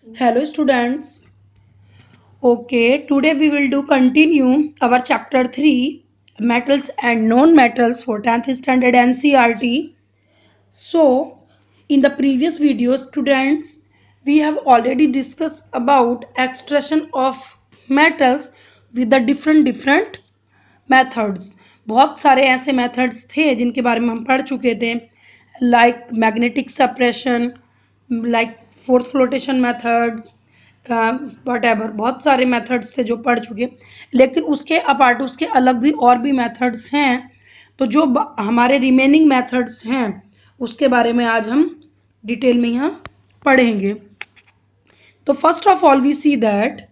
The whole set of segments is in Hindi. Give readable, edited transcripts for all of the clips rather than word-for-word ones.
Hello students. Okay, today we will do continue our chapter 3 metals and non-metals for 10th standard NCERT. So, in the previous video students, we have already discussed about extraction of metals with the different methods. बहुत सारे ऐसे methods थे जिनके बारे में हम पढ़ चुके थे, like magnetic suppression, like fourth flotation methods, whatever. बहुत सारे मेथड्स थे जो पढ़ चुके, लेकिन उसके अपार्ट उसके अलग भी और भी मेथड्स हैं। तो जो हमारे रिमेनिंग मेथड्स हैं उसके बारे में आज हम डिटेल में यहाँ पढ़ेंगे। तो first of all we see that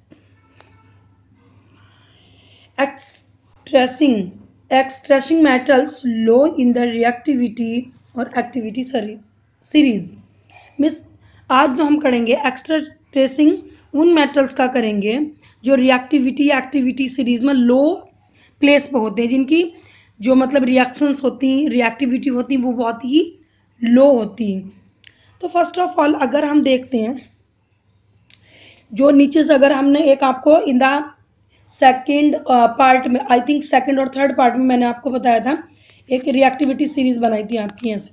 extracting metals low in the reactivity और एक्टिविटी सीरीज। मिस आज जो हम करेंगे एक्स्ट्रा ट्रेसिंग उन मेटल्स का करेंगे जो रिएक्टिविटी एक्टिविटी सीरीज में लो प्लेस पे होते हैं, जिनकी जो मतलब रिएक्शंस होती हैं, रिएक्टिविटी होती हैं, वो बहुत ही लो होती हैं। तो फर्स्ट ऑफ ऑल अगर हम देखते हैं जो नीचे से, अगर हमने एक आपको इन द सेकेंड पार्ट में, आई थिंक सेकेंड और थर्ड पार्ट में मैंने आपको बताया था, एक रिएक्टिविटी सीरीज बनाई थी आपकी यहाँ से,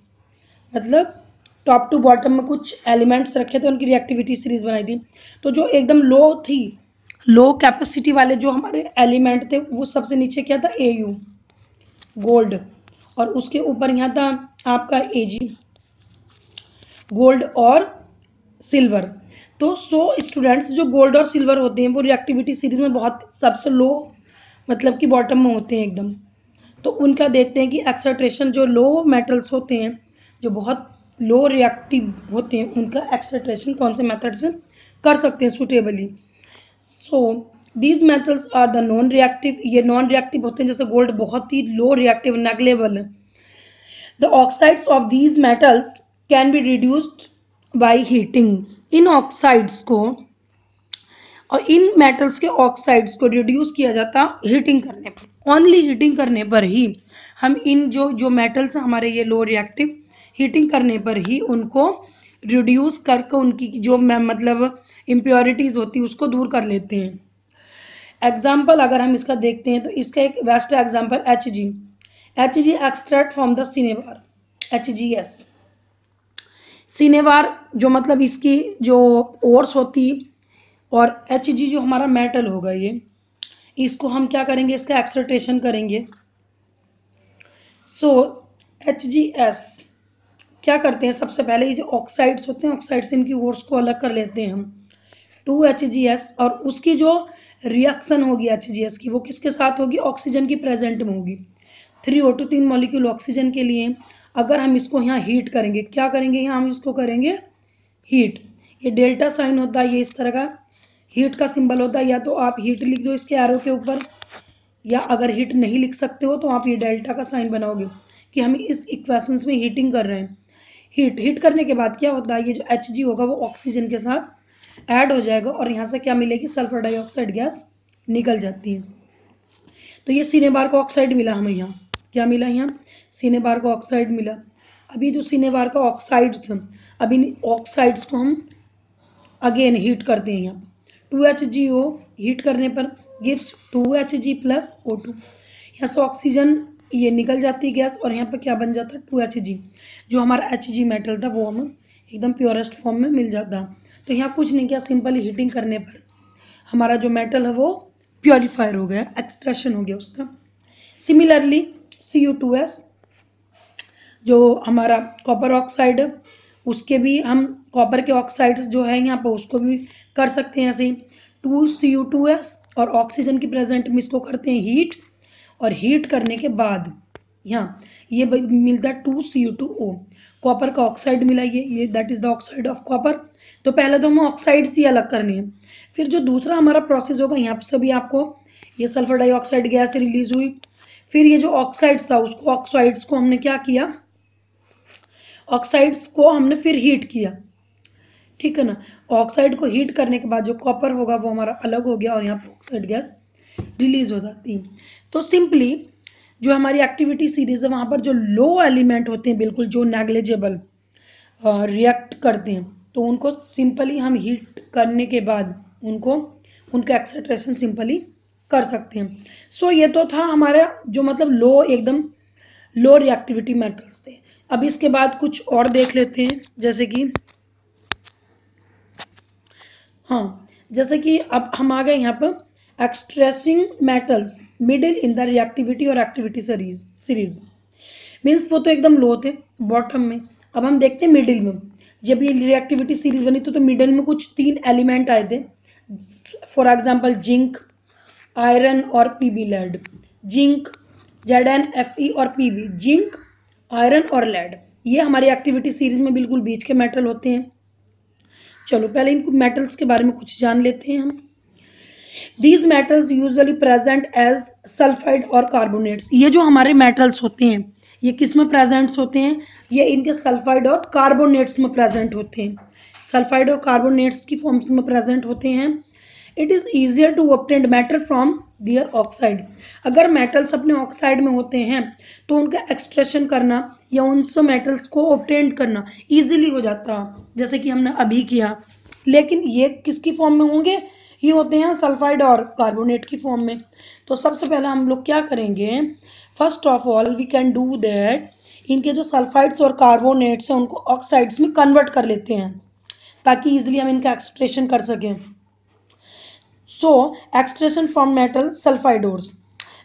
मतलब टॉप टू बॉटम में कुछ एलिमेंट्स रखे थे, उनकी रिएक्टिविटी सीरीज बनाई थी। तो जो एकदम लो थी, लो कैपेसिटी वाले जो हमारे एलिमेंट थे, वो सबसे नीचे क्या था, AU गोल्ड, और उसके ऊपर यहाँ था आपका AG गोल्ड और सिल्वर। तो स्टूडेंट्स जो गोल्ड और सिल्वर होते हैं वो रिएक्टिविटी सीरीज में बहुत सबसे लो मतलब कि बॉटम में होते हैं एकदम। तो उनका देखते हैं कि एक्सट्रेशन जो लो मेटल्स होते हैं जो बहुत लो रिएक्टिव होते हैं, उनका एक्सट्रेशन कौन से मेथड से कर सकते हैं suitably. So these metals are the non reactive, ये नॉन रिएक्टिव होते हैं, जैसे गोल्ड बहुत ही लो रिएक्टिव नेग्लेबल है। The oxides of these metals can be reduced by heating. In oxides को और इन मेटल्स के ऑक्साइड्स को रिड्यूस किया जाता हीटिंग करने पर, ओनली हीटिंग करने पर ही हम इन जो मेटल्स हमारे ये लो रिएक्टिव, हीटिंग करने पर ही उनको रिड्यूस करके उनकी जो मतलब इम्प्योरिटीज होती है उसको दूर कर लेते हैं। एग्जाम्पल अगर हम इसका देखते हैं तो इसका एक best example HG extract from the cinnabar, HGS cinnabar, जो मतलब इसकी जो ओर्स होती, और HG जो हमारा मेटल होगा ये, इसको हम क्या करेंगे, इसका एक्सट्रेशन करेंगे। सो HGS क्या करते हैं, सबसे पहले ये जो ऑक्साइड्स होते हैं, ऑक्साइड्स इनकी ओर्स को अलग कर लेते हैं हम 2HGS, और उसकी जो रिएक्शन होगी HGS की, वो किसके साथ होगी, ऑक्सीजन की प्रेजेंट में होगी। 3O2 3 मॉलिक्यूल ऑक्सीजन के लिए अगर हम इसको यहाँ हीट करेंगे, क्या करेंगे, यहाँ हम इसको करेंगे हीट। ये डेल्टा साइन होता है, ये इस तरह का हीट का सिंबल होता है, या तो आप हीट लिख दो इसके एरो के ऊपर, या अगर हीट नहीं लिख सकते हो तो आप ये डेल्टा का साइन बनाओगे कि हम इस इक्वेशंस में हीटिंग कर रहे हैं। हीट करने के बाद क्या होता है, ये जो HG होगा वो ऑक्सीजन के साथ ऐड हो जाएगा, और यहाँ से क्या मिलेगी, सल्फर डाइऑक्साइड गैस निकल जाती है। तो ये सिनेबार का ऑक्साइड मिला हमें, यहाँ क्या मिला, यहाँ सिनेबार का ऑक्साइड मिला। अभी जो सिनेबार का ऑक्साइड्स, अब इन ऑक्साइड्स को हम अगेन हीट करते हैं। यहाँ 2HGO हीट करने पर गिव्स 2HG प्लस O2, यहाँ से ऑक्सीजन ये निकल जाती है गैस, और यहाँ पर क्या बन जाता है, 2HG, जो हमारा HG मेटल था वो हमें एकदम प्योरेस्ट फॉर्म में मिल जाता। तो यहाँ कुछ नहीं किया, सिंपल हीटिंग करने पर हमारा जो मेटल है वो प्योरीफायर हो गया, एक्सट्रैक्शन हो गया उसका। सिमिलरली Cu2S जो हमारा कॉपर ऑक्साइड, उसके भी हम कॉपर के ऑक्साइड्स जो है यहाँ पर उसको भी कर सकते हैं ऐसे ही। 2Cu2S और ऑक्सीजन की प्रेजेंट में इसको करते हैं हीट, और हीट करने के बाद यहाँ ये मिलता है 2Cu2O, कॉपर का ऑक्साइड मिला, ये that is the oxide of copper. तो पहले तो हमें ऑक्साइड्स ही अलग करने हैं, फिर जो दूसरा हमारा प्रोसेस होगा, यहाँ से भी आपको ये सल्फर डाइऑक्साइड गैस रिलीज हुई, फिर ये जो ऑक्साइड्स था उसको, ऑक्साइड्स को हमने क्या किया, ऑक्साइड्स को हमने फिर हीट किया, ठीक है ना। ऑक्साइड को हीट करने के बाद जो कॉपर होगा वो हमारा अलग हो गया, और यहाँ पर ऑक्साइड गैस रिलीज हो जाती है। तो सिंपली जो हमारी एक्टिविटी सीरीज है वहाँ पर जो लो एलिमेंट होते हैं, बिल्कुल जो नेग्लिजिबल रिएक्ट करते हैं, तो उनको सिंपली हम हीट करने के बाद उनका एक्सेट्रेशन सिंपली कर सकते हैं। सो ये तो था हमारा जो मतलब लो, एकदम लो रिएक्टिविटी मेटल्स थे। अब इसके बाद कुछ और देख लेते हैं, जैसे कि हाँ, जैसे कि अब हम आ गए यहाँ पर extracting metals middle in the reactivity और एक्टिविटी सीरीज। मीन्स वो तो एकदम लो थे बॉटम में। अब हम देखते हैं मिडिल में, जब ये रिएक्टिविटी सीरीज बनी तो मिडिल में कुछ 3 एलिमेंट आए थे। फॉर एग्जांपल जिंक, आयरन और पीबी लेड। जिंक, ZnFe और पीबी, जिंक, आयरन और लेड, ये हमारी एक्टिविटी सीरीज में बिल्कुल बीच के मेटल होते हैं। चलो पहले इन मेटल्स के बारे में कुछ जान लेते हैं हम। These metals usually present as sulphide और कार्बोनेट्स। ये जो हमारे मेटल्स होते हैं ये किस में प्रेजेंट होते हैं? ये इनके सल्फाइड और कार्बोनेट्स में प्रेजेंट होते हैं। सल्फाइड और कार्बोनेट्स की फॉर्म्स में प्रेजेंट होते हैं। It is easier to obtain metal from their oxide. अगर मेटल्स अपने ऑक्साइड में होते हैं तो उनका एक्सट्रैक्शन करना या उनसे मेटल्स को ऑब्टेन करना ईजिली हो जाता, जैसे कि हमने अभी किया। लेकिन ये किसकी फॉर्म में होंगे? ये होते हैं सल्फाइड और कार्बोनेट की फॉर्म में। तो सबसे पहले हम लोग क्या करेंगे, first of all we can do that, इनके जो सल्फाइड्स और कार्बोनेट्स हैं उनको ऑक्साइड्स में कन्वर्ट कर लेते हैं ताकि इजिली हम इनका एक्सट्रैक्शन कर सकें। So extraction from metal sulphide ores,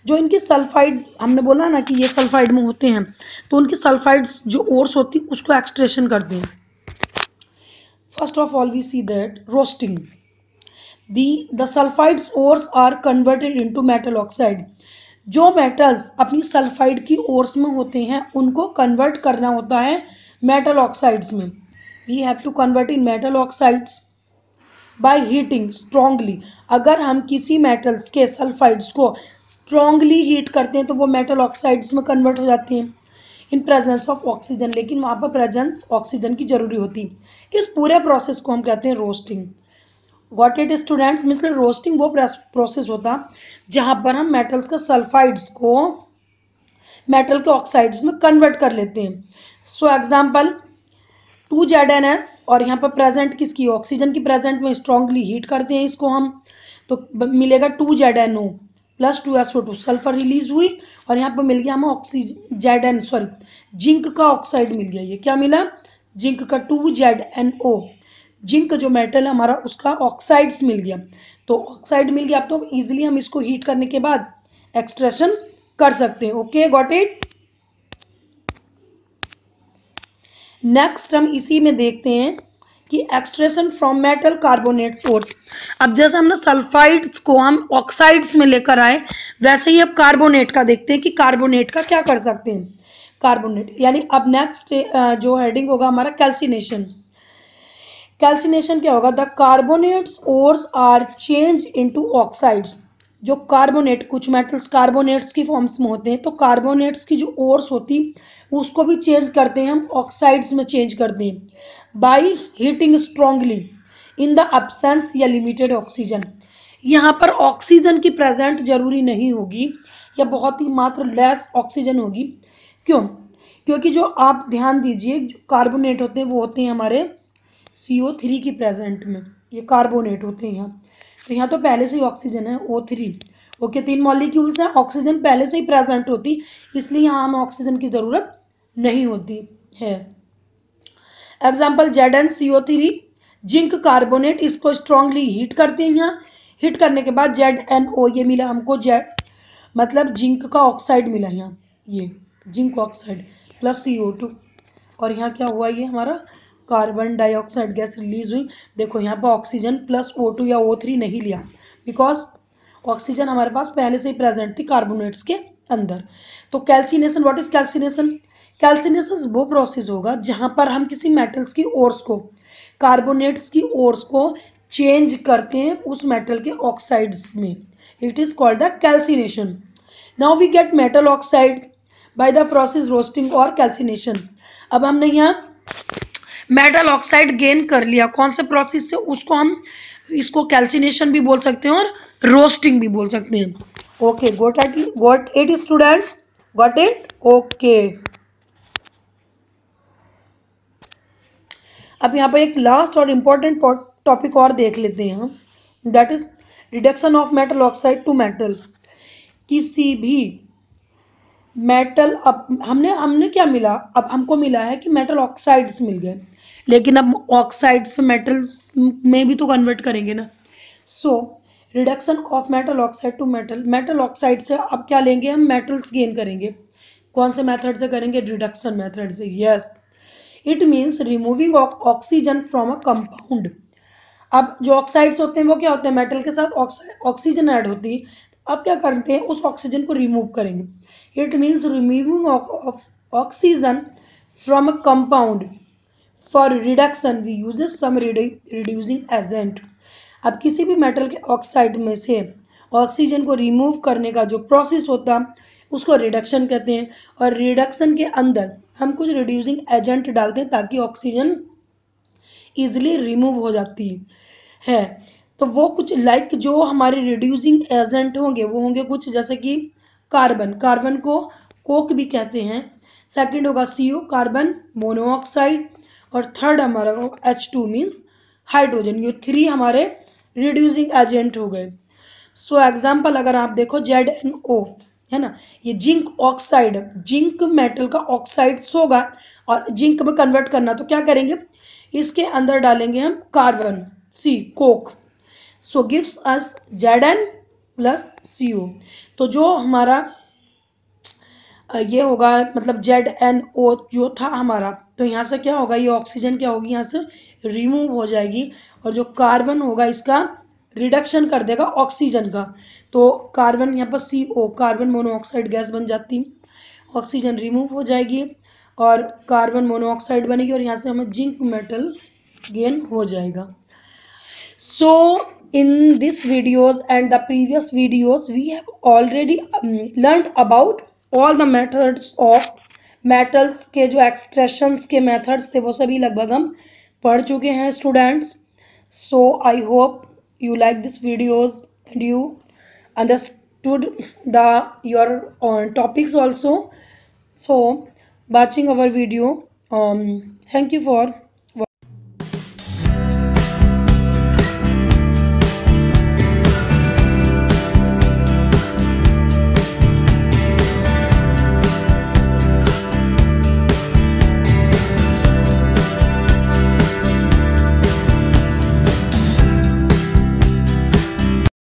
जो इनकी सल्फाइड, हमने बोला ना कि ये सल्फाइड में होते हैं, तो उनकी सल्फाइड्स जो ओर्स होती है उसको एक्सट्रैक्शन करते हैं। First of all we see that roasting, the sulfides ores are converted into metal oxide। जो मेटल्स अपनी सल्फाइड की ओर्स में होते हैं उनको कन्वर्ट करना होता है मेटल ऑक्साइड्स में। We have to convert in metal oxides by heating strongly. अगर हम किसी मेटल्स के सल्फाइड्स को स्ट्रांगली हीट करते हैं तो वो मेटल ऑक्साइड्स में कन्वर्ट हो जाते हैं इन प्रेजेंस ऑफ ऑक्सीजन, लेकिन वहाँ पर प्रेजेंस ऑक्सीजन की जरूरी होती। इस पूरे प्रोसेस को हम कहते हैं roasting. What it students, means roasting वो प्रोसेस होता जहां पर हम मेटल्स के सल्फाइड्स को मेटल के ऑक्साइड्स में कन्वर्ट कर लेते हैं। सो एग्जांपल 2ZnS, और यहाँ पर प्रेजेंट किसकी, ऑक्सीजन की प्रेजेंट में स्ट्रांगली हीट करते हैं इसको हम, तो मिलेगा 2ZnO plus 2SO2, sulphur release हुई और यहाँ पर मिल गया हमें ऑक्सीजन जिंक का ऑक्साइड मिल गया। ये क्या मिला? जिंक का 2ZnO। जिंक जो मेटल है हमारा उसका ऑक्साइड्स मिल गया। तो ऑक्साइड मिल गया, अब तो इजीली हम इसको हीट करने के बाद एक्सट्रैक्शन कर सकते हैं। Okay, got it. नेक्स्ट हम इसी में देखते हैं कि extraction from metal carbonate source. अब जैसे हमने सल्फाइड्स को हम ऑक्साइड्स में लेकर आए, वैसे ही अब कार्बोनेट का देखते हैं कि कार्बोनेट का क्या कर सकते हैं। कार्बोनेट यानी अब नेक्स्ट जो हेडिंग होगा हमारा कैल्सिनेशन। कैल्सिनेशन क्या होगा? The carbonates ores are change into oxides. जो कार्बोनेट, कुछ मेटल्स कार्बोनेट्स की फॉर्म्स में होते हैं, तो कार्बोनेट्स की जो ओर्स होती उसको भी चेंज करते हैं हम, ऑक्साइड्स में चेंज करते हैं bye heating strongly in the absence या लिमिटेड ऑक्सीजन। यहाँ पर ऑक्सीजन की प्रेजेंट जरूरी नहीं होगी या बहुत ही मात्र लेस ऑक्सीजन होगी। क्यों? क्योंकि जो आप ध्यान दीजिए, जो कार्बोनेट होते हैं वो होते हैं हमारे CO3 की प्रेजेंट में, ये कार्बोनेट होते हैं यहाँ। तो यहाँ तो पहले से ही ऑक्सीजन है O3। ओके, 3 मॉलिक्यूल्स हैं, ऑक्सीजन पहले से ही प्रेजेंट होती, इसलिए यहाँ हमें ऑक्सीजन की जरूरत नहीं होती है। एग्जाम्पल ZnCO3, जिंक कार्बोनेट, इसको स्ट्रांगली हीट करते हैं यहाँ। हीट करने के बाद ZnO, ये मिला हमको मतलब जिंक का ऑक्साइड मिला यहाँ, ये जिंक ऑक्साइड प्लस CO2, और यहाँ क्या हुआ, ये हमारा कार्बन डाइऑक्साइड गैस रिलीज हुई। देखो यहाँ पर ऑक्सीजन प्लस O2 या O3 नहीं लिया, बिकॉज ऑक्सीजन हमारे पास पहले से ही प्रेजेंट थी कार्बोनेट्स के अंदर। तो calcination, what is calcination? Calcination वो प्रोसेस होगा जहां पर हम किसी मेटल्स की ओर्स को, कार्बोनेट्स की ओर्स को चेंज करते हैं उस मेटल के ऑक्साइड्स में। It is called the calcination. Now we get metal oxide by the process roasting और कैल्सिनेशन। अब हमने यहाँ मेटल ऑक्साइड गेन कर लिया, कौन से प्रोसेस से? उसको हम, इसको कैल्सिनेशन भी बोल सकते हैं और रोस्टिंग भी बोल सकते हैं। Okay, got it students, got it. Okay, अब यहाँ पर एक लास्ट और इम्पोर्टेंट टॉपिक और देख लेते हैं हम, that is reduction of metal oxide to metal. किसी भी मेटल, अब हमने हमने क्या मिला, अब हमको मिला है कि मेटल ऑक्साइड्स मिल गए, लेकिन अब ऑक्साइड्स मेटल्स में भी तो कन्वर्ट करेंगे ना। So reduction of metal oxide to metal, metal oxide से अब क्या लेंगे हम, मेटल्स गेन करेंगे। कौन से मेथड से करेंगे, रिडक्शन मेथड से। Yes, it means removing oxygen from a compound. अब जो ऑक्साइड्स होते हैं वो क्या होते हैं, मेटल के साथ ऑक्सीजन ऐड होती है। अब क्या करते हैं, उस ऑक्सीजन को रिमूव करेंगे। It means removing oxygen from a compound. For reduction we uses some reducing agent. अब किसी भी मेटल के ऑक्साइड में से ऑक्सीजन को रिमूव करने का जो प्रोसेस होता है उसको रिडक्शन कहते हैं। और रिडक्शन के अंदर हम कुछ रिड्यूसिंग एजेंट डालते हैं ताकि ऑक्सीजन इजिली रिमूव हो जाती है। तो वो कुछ लाइक जो हमारे रिड्यूसिंग एजेंट होंगे वो होंगे कुछ जैसे कि कार्बन, कार्बन को कोक भी कहते हैं। सेकंड होगा CO, कार्बन मोनोऑक्साइड। और थर्ड हमारा H2 मीन्स हाइड्रोजन। ये 3 हमारे रिड्यूसिंग एजेंट हो गए। सो एग्जाम्पल अगर आप देखो ZnO है ना, ये जिंक ऑक्साइड, जिंक मेटल का ऑक्साइड्स होगा और जिंक में कन्वर्ट करना, तो क्या करेंगे, इसके अंदर डालेंगे हम carbon C, coke. So gives us Zn plus CO। तो जो हमारा ये होगा मतलब ZnO जो था हमारा, तो यहाँ से क्या होगा, ये ऑक्सीजन क्या होगी, यहाँ से रिमूव हो जाएगी। और जो कार्बन होगा इसका रिडक्शन कर देगा ऑक्सीजन का। तो कार्बन यहाँ पर CO, कार्बन मोनोऑक्साइड गैस बन जाती, ऑक्सीजन रिमूव हो जाएगी और कार्बन मोनोऑक्साइड बनेगी और यहाँ से हमें जिंक मेटल गेन हो जाएगा। So in this videos and the previous videos we have already learned about all the methods of metals के जो extractions के methods थे वो सभी लगभग हम पढ़ चुके हैं students. So I hope you like this videos and you understood the your topics also. So watching our video, thank you for